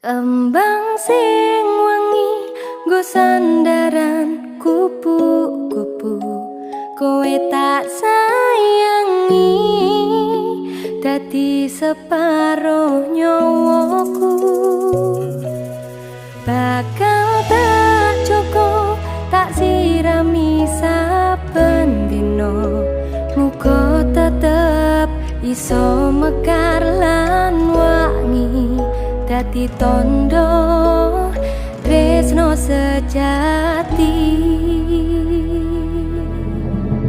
Embang sing wangi nggo sandaran kupu-kupu, kowe tak sayangi dadi separo nyawaku. Bakal tak joko tak sirami saben dino, muga tetep iso mekar lan wangi dadi tondo tresno sejati.